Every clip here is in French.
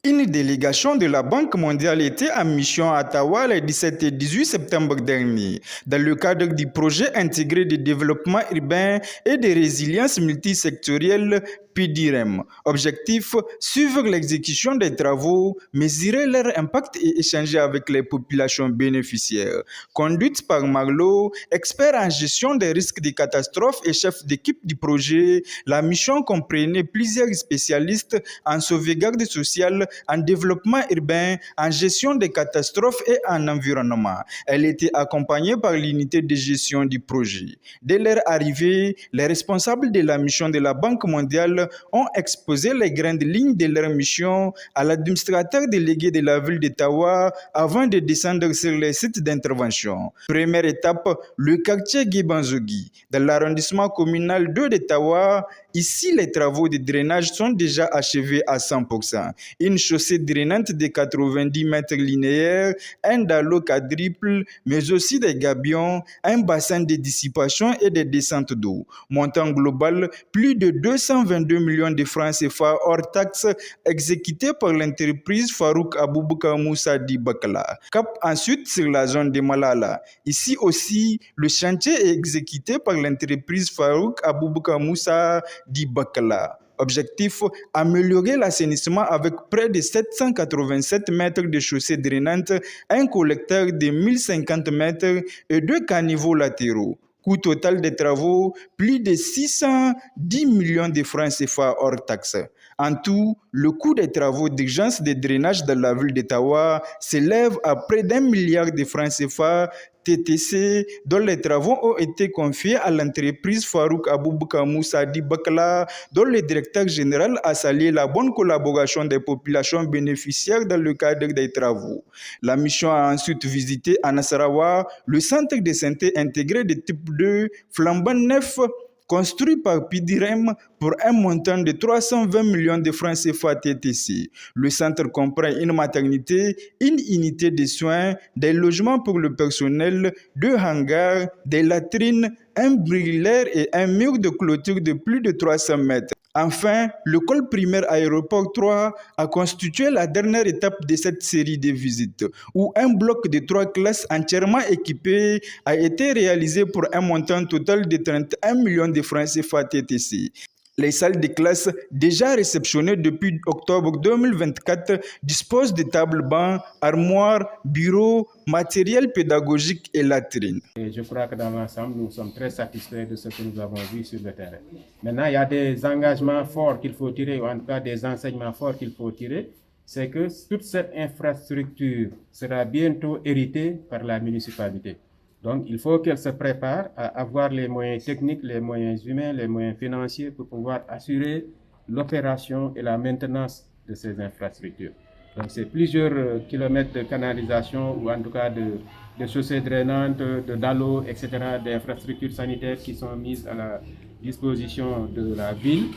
Une délégation de la Banque mondiale était en mission à Ottawa les 17 et 18 septembre dernier, dans le cadre du projet intégré de développement urbain et de résilience multisectorielle PDREM. Objectif, suivre l'exécution des travaux, mesurer leur impact et échanger avec les populations bénéficiaires. Conduite par Marlo, expert en gestion des risques de catastrophes et chef d'équipe du projet, la mission comprenait plusieurs spécialistes en sauvegarde sociale, en développement urbain, en gestion des catastrophes et en environnement. Elle était accompagnée par l'unité de gestion du projet. Dès leur arrivée, les responsables de la mission de la Banque mondiale ont exposé les grandes lignes de leur mission à l'administrateur délégué de la ville d'Ottawa avant de descendre sur les sites d'intervention. Première étape, le quartier Guébanzogui, dans l'arrondissement communal 2 d'Ottawa. Ici, les travaux de drainage sont déjà achevés à 100%. Une chaussée drainante de 90 mètres linéaires, un dallo quadruple, mais aussi des gabions, un bassin de dissipation et des descentes d'eau. Montant global, plus de 222 millions de francs CFA hors taxes exécutés par l'entreprise Farouk Aboubakar Moussa Di Bakala. Cap ensuite sur la zone de Malala. Ici aussi, le chantier est exécuté par l'entreprise Farouk Aboubakar Moussa Di Bakala. Objectif, améliorer l'assainissement avec près de 787 mètres de chaussée drainante, un collecteur de 1050 mètres et 2 caniveaux latéraux. Coût total des travaux, plus de 610 millions de francs CFA hors taxes. En tout, le coût des travaux d'urgence de drainage dans la ville d'Ottawa s'élève à près d'1 milliard de francs CFA TTC, dont les travaux ont été confiés à l'entreprise Farouk Aboubakar Moussa Di Bakala, dont le directeur général a salué la bonne collaboration des populations bénéficiaires dans le cadre des travaux. La mission a ensuite visité à Nasarawa le centre de santé intégré de type 2 flambant neuf, construit par PDREM pour un montant de 320 millions de francs CFA TTC. Le centre comprend une maternité, une unité de soins, des logements pour le personnel, 2 hangars, des latrines, un brûleur et un mur de clôture de plus de 300 mètres. Enfin, l'école primaire Aéroport 3 a constitué la dernière étape de cette série de visites, où un bloc de 3 classes entièrement équipées a été réalisé pour un montant total de 31 millions de francs CFA TTC. Les salles de classe, déjà réceptionnées depuis octobre 2024, disposent de tables-bancs, armoires, bureaux, matériel pédagogique et latrines. Et je crois que dans l'ensemble, nous sommes très satisfaits de ce que nous avons vu sur le terrain. Maintenant, il y a des engagements forts qu'il faut tirer, ou en tout cas des enseignements forts qu'il faut tirer. C'est que toute cette infrastructure sera bientôt héritée par la municipalité. Donc, il faut qu'elle se prépare à avoir les moyens techniques, les moyens humains, les moyens financiers pour pouvoir assurer l'opération et la maintenance de ces infrastructures. Donc, c'est plusieurs kilomètres de canalisation ou en tout cas de chaussées drainantes, de dallos, etc., d'infrastructures sanitaires qui sont mises à la disposition de la ville.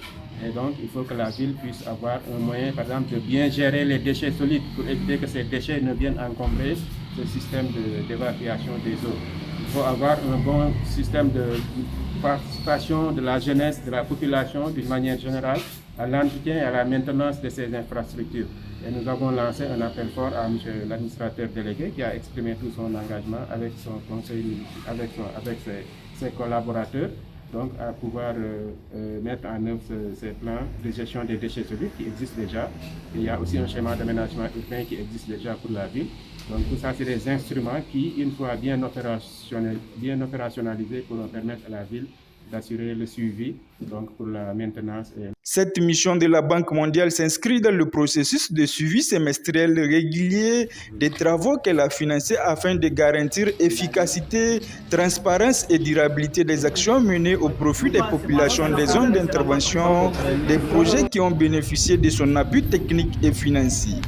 Et donc, il faut que la ville puisse avoir un moyen, par exemple, de bien gérer les déchets solides pour éviter que ces déchets ne viennent encombrer ce système d'évacuation des eaux. Il faut avoir un bon système de participation de la jeunesse, de la population d'une manière générale à l'entretien et à la maintenance de ces infrastructures. Et nous avons lancé un appel fort à l'administrateur délégué qui a exprimé tout son engagement avec son conseil, avec ses collaborateurs, donc à pouvoir mettre en œuvre ces plans de gestion des déchets solides qui existent déjà. Et il y a aussi un schéma d'aménagement urbain qui existe déjà pour la ville. Donc tout ça, c'est des instruments qui, une fois bien opérationnalisés, pourront permettre à la ville d'assurer le suivi donc pour la maintenance. Cette mission de la Banque mondiale s'inscrit dans le processus de suivi semestriel régulier des travaux qu'elle a financés afin de garantir efficacité, transparence et durabilité des actions menées au profit des populations des zones d'intervention, des projets qui ont bénéficié de son appui technique et financier.